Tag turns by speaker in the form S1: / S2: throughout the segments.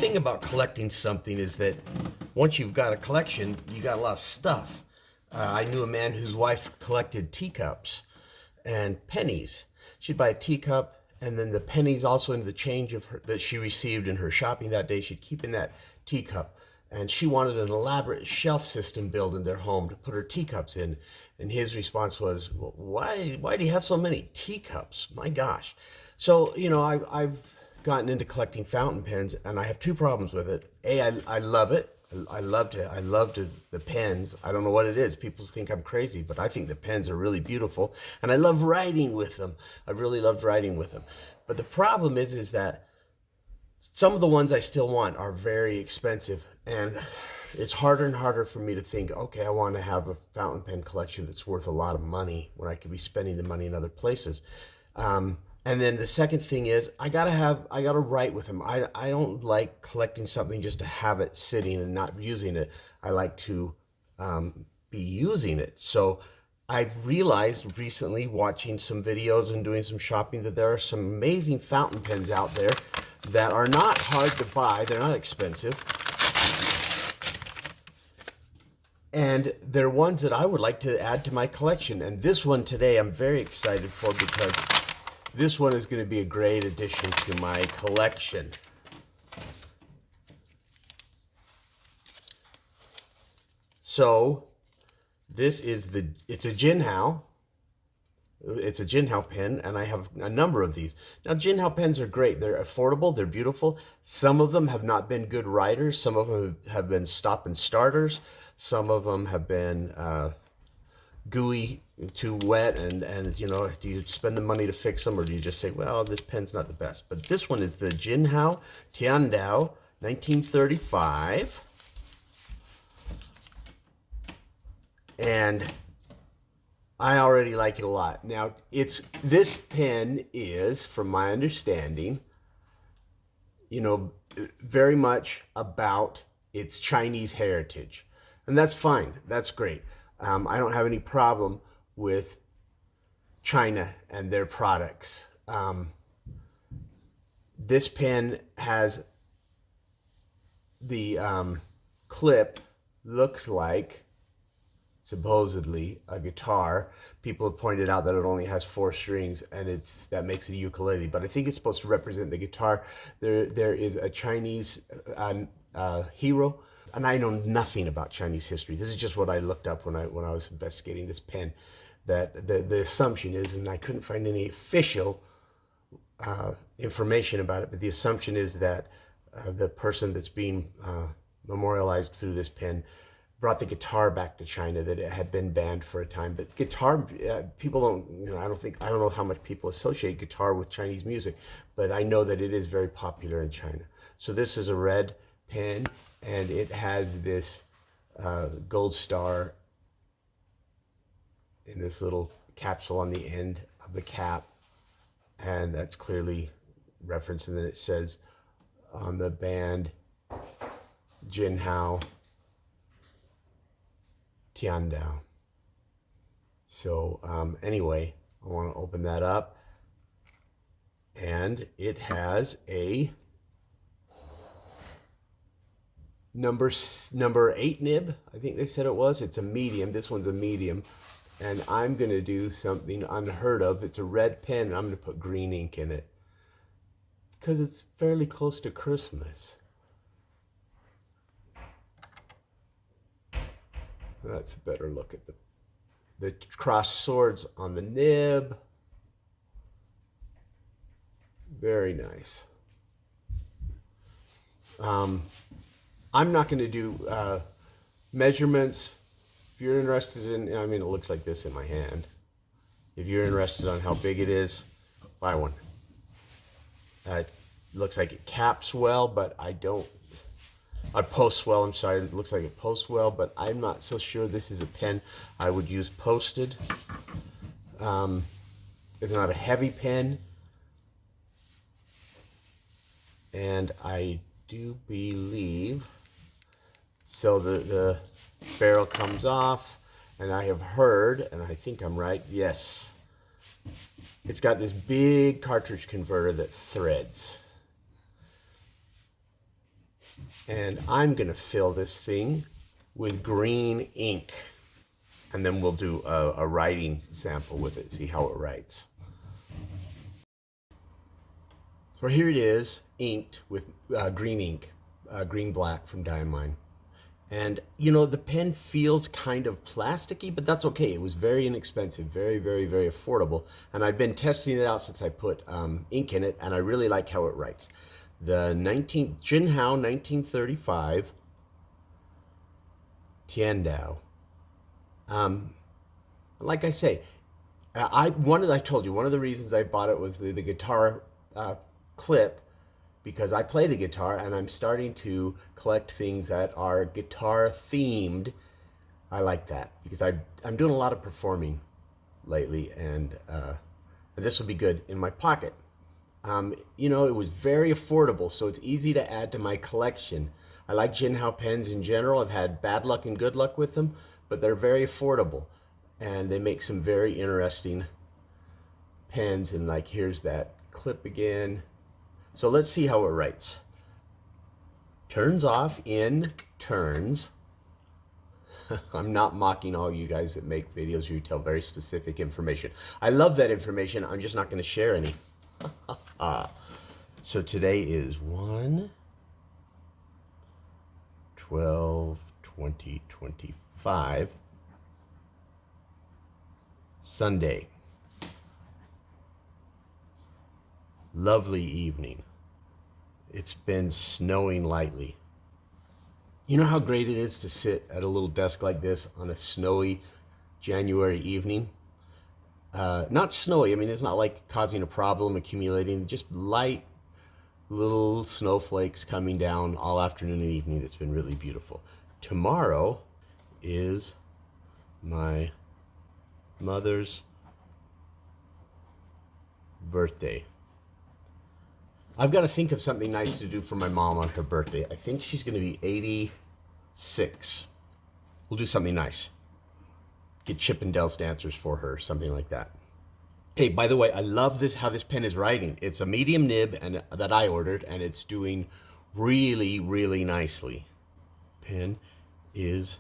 S1: thing about collecting something is that once you've got a collection, you got a lot of stuff. I knew a man whose wife collected teacups and pennies. She'd buy a teacup, and then the pennies also into the change of her that she received in her shopping that day, she'd keep in that teacup. And she wanted an elaborate shelf system built in their home to put her teacups in. And his response was, well, why do you have so many teacups? My gosh. So, I've gotten into collecting fountain pens, and I have two problems with it. I love it. I love the pens. I don't know what it is. People think I'm crazy, but I think the pens are really beautiful, and I love writing with them. I really loved writing with them. But the problem is that some of the ones I still want are very expensive, and it's harder and harder for me to think, okay, I want to have a fountain pen collection that's worth a lot of money when I could be spending the money in other places. And then the second thing is I gotta write with them. I don't like collecting something just to have it sitting and not using it. I like to be using it. So I've realized recently, watching some videos and doing some shopping, that there are some amazing fountain pens out there that are not hard to buy. They're not expensive. And they're ones that I would like to add to my collection. And this one today I'm very excited for, because this one is going to be a great addition to my collection. So this is it's a Jinhao. It's a Jinhao pen, and I have a number of these. Now, Jinhao pens are great. They're affordable. They're beautiful. Some of them have not been good writers. Some of them have been stop and starters. Some of them have been gooey, too wet, and do you spend the money to fix them, or do you just say, well, this pen's not the best? But this one is the Jinhao Tiandao 1935, and I already like it a lot. Now, this pen is, from my understanding, very much about its Chinese heritage, and that's fine. That's great. I don't have any problem with China and their products. This pen has the clip, looks like supposedly a guitar. People have pointed out that it only has 4 strings, and that makes it a ukulele, but I think it's supposed to represent the guitar. There is a Chinese hero, and I know nothing about Chinese history. This is just what I looked up when I was investigating this pen. That the assumption is, and I couldn't find any official information about it, but the assumption is that the person that's being memorialized through this pen brought the guitar back to China, that it had been banned for a time. But guitar, people don't, I don't know how much people associate guitar with Chinese music, but I know that it is very popular in China. So this is a red pen, and it has this gold star in this little capsule on the end of the cap, and that's clearly referenced. And then it says on the band, Jinhao Tiandao. So anyway, I want to open that up, and it has a number 8 nib. I think they said it was. It's a medium. This one's a medium, and I'm going to do something unheard of. It's a red pen, and I'm going to put green ink in it because it's fairly close to Christmas. That's a better look at the crossed swords on the nib. Very nice. I'm not going to do measurements. If you're interested in, it looks like this in my hand. If you're interested on how big it is, buy one. It looks like it caps well, but it posts well, I'm sorry. It looks like it posts well, but I'm not so sure this is a pen I would use posted. It's not a heavy pen, and I do believe, so the barrel comes off, and I have heard, and I think I'm right, yes, it's got this big cartridge converter that threads. And I'm gonna fill this thing with green ink. And then we'll do a writing sample with it, see how it writes. So here it is, inked with green ink, green black from Diamine. And you know, the pen feels kind of plasticky, but that's okay. It was very inexpensive, very, very, very affordable. And I've been testing it out since I put ink in it, and I really like how it writes. The Jinhao 1935 Tiandao. Like I say, I told you one of the reasons I bought it was the guitar clip, because I play the guitar and I'm starting to collect things that are guitar themed. I like that because I'm doing a lot of performing lately, and this will be good in my pocket. You know, it was very affordable, so it's easy to add to my collection. I like Jinhao pens in general. I've had bad luck and good luck with them, but they're very affordable, and they make some very interesting pens. And like, here's that clip again. So let's see how it writes. Turns off in turns. I'm not mocking all you guys that make videos where you tell very specific information. I love that information. I'm just not going to share any. So today is 1/12/2025, Sunday. Lovely evening. It's been snowing lightly. You know how great it is to sit at a little desk like this on a snowy January evening? Not snowy, I mean, it's not like causing a problem, accumulating, just light little snowflakes coming down all afternoon and evening. It's been really beautiful. Tomorrow is my mother's birthday. I've got to think of something nice to do for my mom on her birthday. I think she's going to be 86. We'll do something nice. Get Chippendales dancers for her, something like that. Hey, by the way, I love this, how this pen is writing. It's a medium nib and that I ordered, and it's doing really, really nicely. Pen is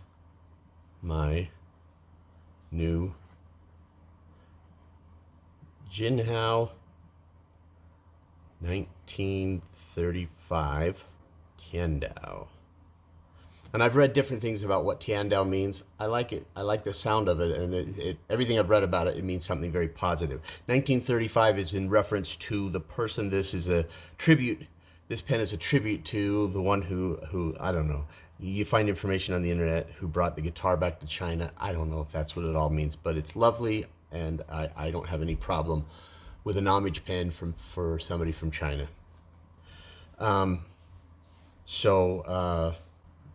S1: my new Jinhao 1935 Tiandao. And I've read different things about what Tiandao means. I like it. I like the sound of it, and everything I've read about it, it means something very positive. 1935 is in reference to the person. This is a tribute. This pen is a tribute to the one who I don't know. You find information on the internet who brought the guitar back to China. I don't know if that's what it all means, but it's lovely, and I don't have any problem with an homage pen for somebody from China.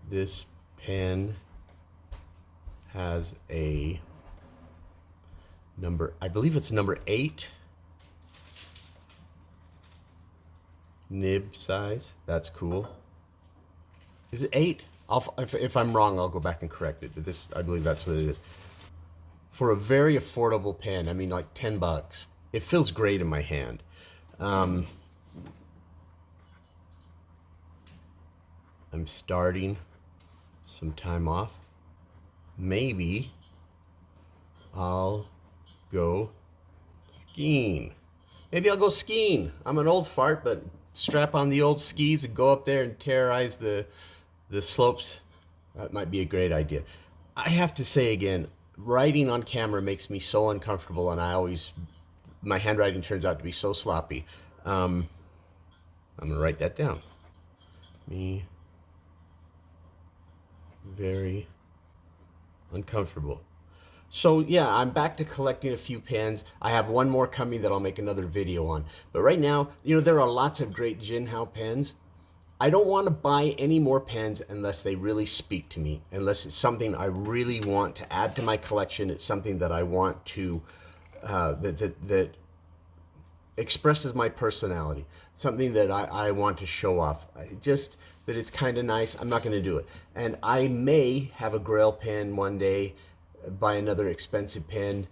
S1: This pen has a number, I believe it's number 8 nib size. That's cool. Is it 8? If I'm wrong, I'll go back and correct it. But this, I believe that's what it is. For a very affordable pen, I mean like $10. It feels great in my hand. I'm starting some time off. Maybe I'll go skiing. Maybe I'll go skiing. I'm an old fart, but strap on the old skis and go up there and terrorize the slopes. That might be a great idea. I have to say again, writing on camera makes me so uncomfortable, and my handwriting turns out to be so sloppy. I'm gonna write that down. Me very uncomfortable. So yeah, I'm back to collecting a few pens. I have one more coming that I'll make another video on. But right now, you know, there are lots of great Jinhao pens. I don't want to buy any more pens unless they really speak to me, unless it's something I really want to add to my collection. It's something that I want to, that expresses my personality, something that I want to show off. Just that it's kind of nice. I'm not going to do it. And I may have a Grail pen one day, buy another expensive pen,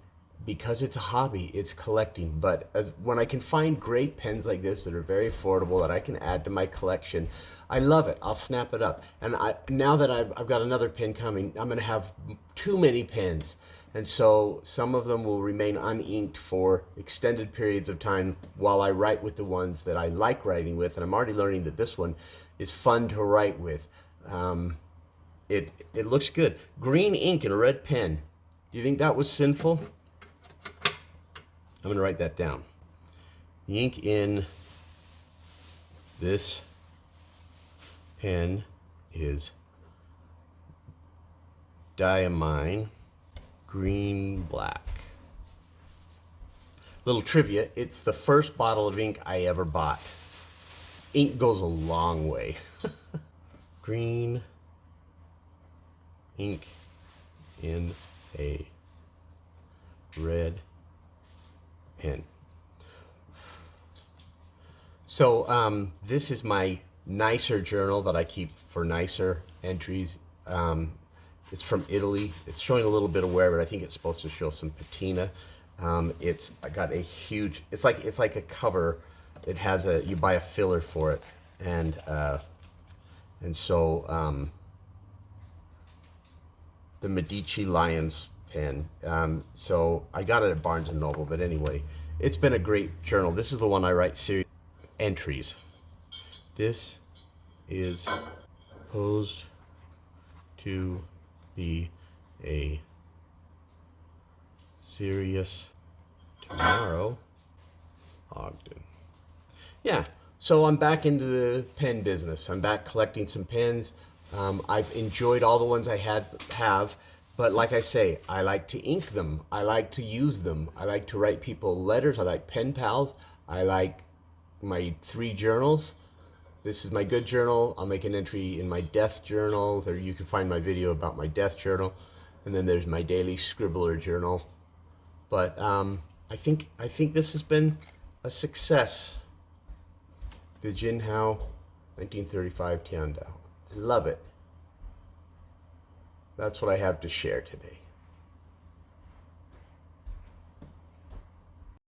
S1: because it's a hobby, it's collecting. But when I can find great pens like this that are very affordable that I can add to my collection, I love it. I'll snap it up. And now that I've got another pen coming, I'm going to have too many pens. And so some of them will remain uninked for extended periods of time while I write with the ones that I like writing with. And I'm already learning that this one is fun to write with. It looks good. Green ink in a red pen. Do you think that was sinful? I'm going to write that down. The ink in this pen is diamine green black. Little trivia, it's the first bottle of ink I ever bought. Ink goes a long way. Green ink in a red pen. So this is my nicer journal that I keep for nicer entries. It's from Italy. It's showing a little bit of wear, but I think it's supposed to show some patina. I got a huge. It's like a cover. It has you buy a filler for it, and so the Medici Lions pen. So I got it at Barnes and Noble, but anyway, it's been a great journal. This is the one I write serious entries. This is supposed to be a serious tomorrow, Ogden. Yeah, so I'm back into the pen business. I'm back collecting some pens. I've enjoyed all the ones I have, but like I say, I like to ink them. I like to use them. I like to write people letters. I like pen pals. I like my 3 journals. This is my good journal. I'll make an entry in my death journal. There you can find my video about my death journal. And then there's my daily scribbler journal. But I think this has been a success. The Jinhao 1935 Tiandao. I love it. That's what I have to share today.